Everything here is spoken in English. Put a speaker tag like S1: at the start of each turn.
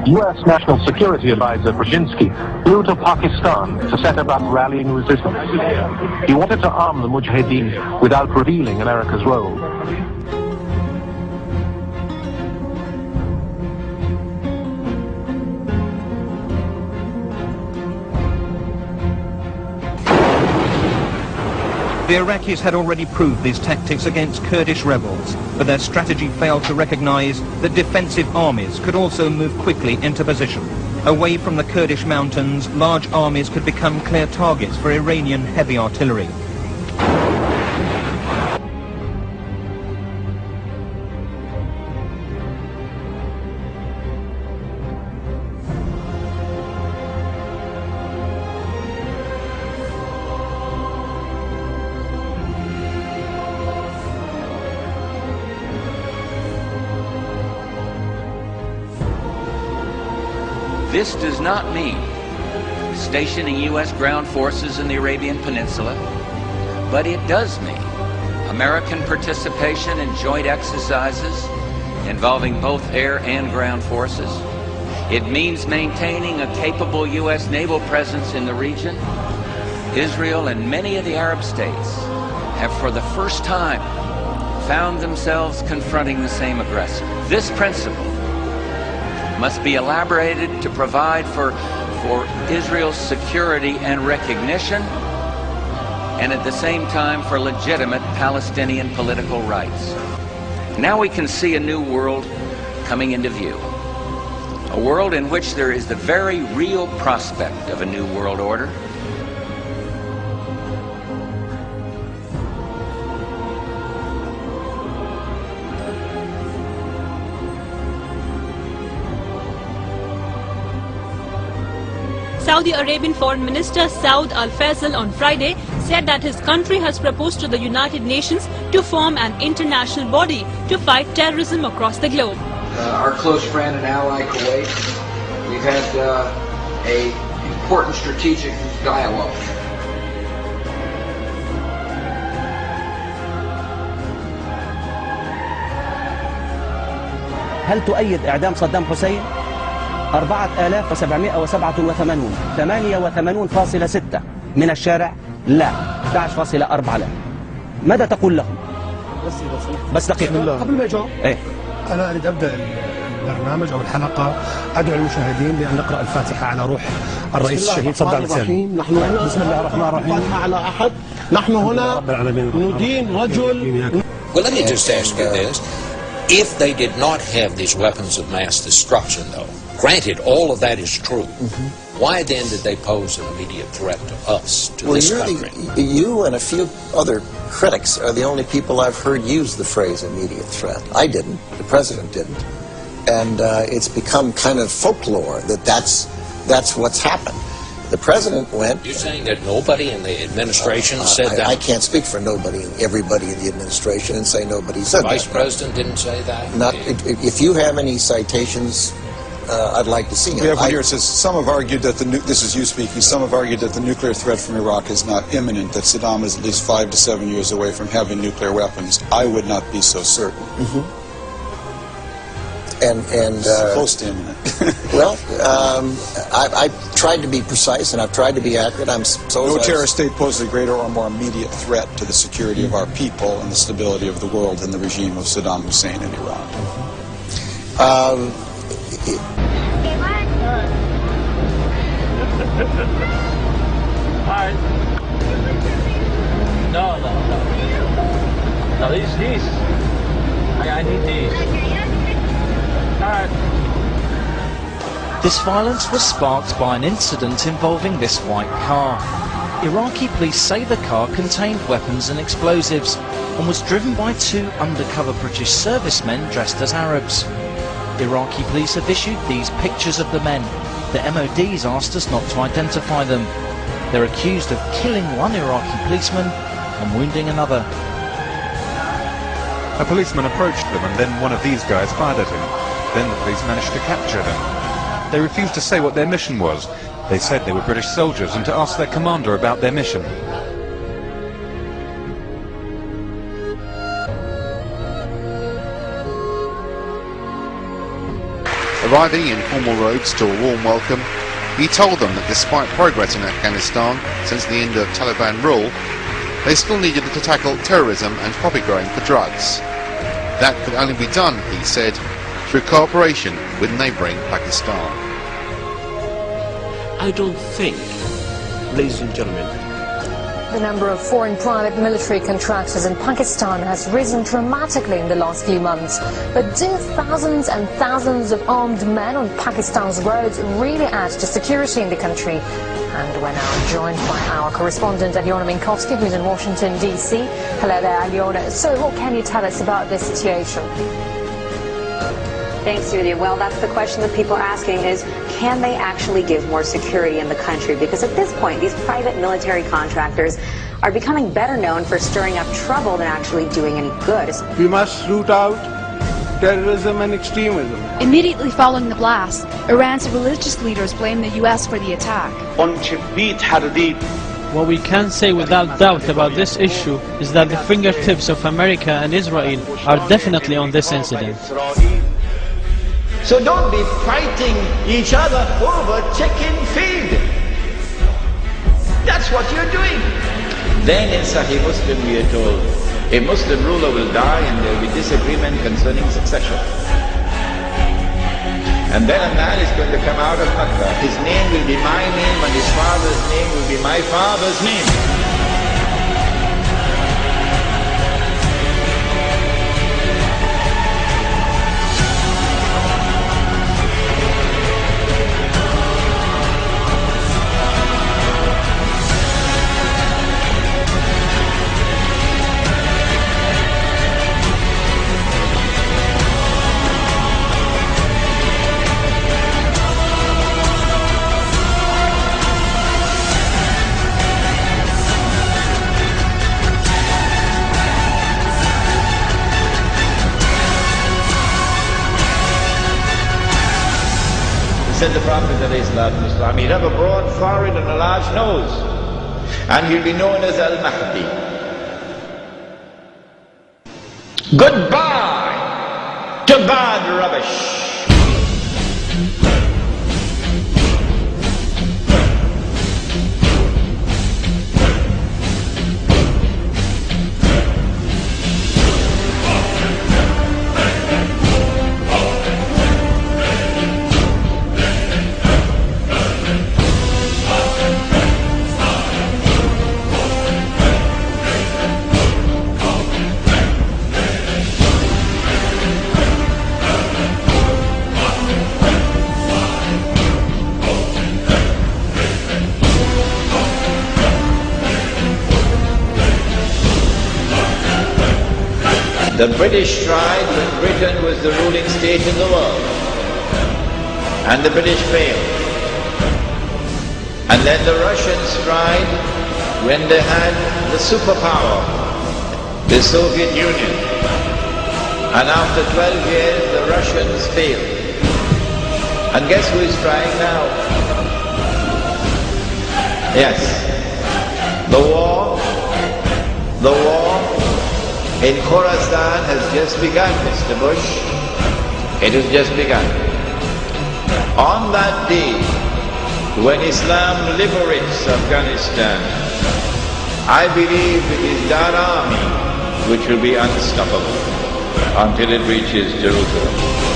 S1: U.S. National Security Advisor Brzezinski flew to Pakistan to set about rallying resistance. He wanted to arm the Mujahideen without revealing America's role.
S2: The Iraqis had already proved these tactics against Kurdish rebels, but their strategy failed to recognize that defensive armies could also move quickly into position. Away from the Kurdish mountains, large armies could become clear targets for Iranian heavy artillery.
S3: This does not mean stationing U.S. ground forces in the Arabian Peninsula, but it does mean American participation in joint exercises involving both air and ground forces. It means maintaining a capable U.S. naval presence in the region. Israel and many of the Arab states have for the first time found themselves confronting the same aggressor. This principle must be elaborated to provide for Israel's security and recognition, and at the same time for legitimate Palestinian political rights. Now we can see a new world coming into view. A world in which there is the very real prospect of a new world order.
S4: Saudi Arabian Foreign Minister Saud Al-Faisal on Friday said that his country has proposed to the United Nations to form an international body to fight terrorism across the globe.
S5: Our close friend and ally Kuwait, we've had an important strategic dialogue.
S6: هل تؤيد إعدام صدام حسين؟ 4787 88.6 من الشارع لا 11.4 لا. ماذا تقول لهم؟ بس دقيقة
S7: قبل ما يجاوب
S6: ايه
S7: أنا أريد أبدأ البرنامج أو الحلقة أدعو المشاهدين بأن نقرأ الفاتحة على روح الرئيس الشهيد صدام حسين.
S8: نحن هنا بسم الله الرحمن الرحيم على أحد نحن هنا ندين رجل.
S9: Well, let me just ask you this. If they did not have these weapons of mass destruction, though, granted, all of that is true. Why then did they pose an immediate threat to us, to this country?
S10: You and a few other critics are the only people I've heard use the phrase immediate threat. I didn't. The president didn't. And it's become kind of folklore that that's what's happened. The president went...
S9: You're saying that nobody in the administration said that?
S10: I can't speak for nobody and everybody in the administration and say nobody said that.
S9: The vice president didn't say that?
S10: Not, if you have any citations... I'd like to see it.
S11: We have one here. It says, some have argued that this is you speaking, some have argued that the nuclear threat from Iraq is not imminent, that Saddam is at least 5 to 7 years away from having nuclear weapons. I would not be so certain.
S10: And
S11: close to imminent.
S10: Well, I tried to be precise and I've tried to be accurate.
S11: No terrorist state poses a greater or more immediate threat to the security of our people and the stability of the world than the regime of Saddam Hussein in Iran.
S12: Alright. No. No, these. I need these. Alright.
S13: This violence was sparked by an incident involving this white car. Iraqi police say the car contained weapons and explosives and was driven by 2 undercover British servicemen dressed as Arabs. Iraqi police have issued these pictures of the men. The MOD's asked us not to identify them. They're accused of killing one Iraqi policeman and wounding another.
S14: A policeman approached them and then one of these guys fired at him. Then the police managed to capture them. They refused to say what their mission was. They said they were British soldiers and to ask their commander about their mission.
S15: Arriving in formal robes to a warm welcome, he told them that despite progress in Afghanistan since the end of Taliban rule, they still needed to tackle terrorism and poppy growing for drugs. That could only be done, he said, through cooperation with neighbouring Pakistan.
S16: I don't think, ladies and gentlemen,
S17: the number of foreign private military contractors in Pakistan has risen dramatically in the last few months. But do thousands and thousands of armed men on Pakistan's roads really add to security in the country? And we're now joined by our correspondent Alyona Minkowski, who's in Washington, D.C. Hello there, Alyona. So what can you tell us about this situation?
S18: Thanks, Julia. Well, that's the question that people are asking is, can they actually give more security in the country? Because at this point, these private military contractors are becoming better known for stirring up trouble than actually doing any good.
S19: We must root out terrorism and extremism.
S20: Immediately following the blast, Iran's religious leaders blamed the U.S. for the attack.
S21: What we can say without doubt about this issue is that the fingertips of America and Israel are definitely on this incident.
S22: So don't be fighting each other over chicken feed. That's what you're doing.
S23: Then in Sahih Muslim we are told, a Muslim ruler will die and there will be disagreement concerning succession. And then a man is going to come out of Makkah. His name will be my name and his father's name will be my father's name. Said the Prophet ﷺ, he'll have a broad forehead and a large nose, and he'll be known as Al-Mahdi. Goodbye to bad rubbish. The British tried when Britain was the ruling state in the world, and the British failed. And then the Russians tried when they had the superpower, the Soviet Union. And after 12 years, the Russians failed. And guess who is trying now? Yes, the war in Khorasan has just begun, Mr. Bush. It has just begun. On that day, when Islam liberates Afghanistan, I believe it is that army which will be unstoppable until it reaches Jerusalem.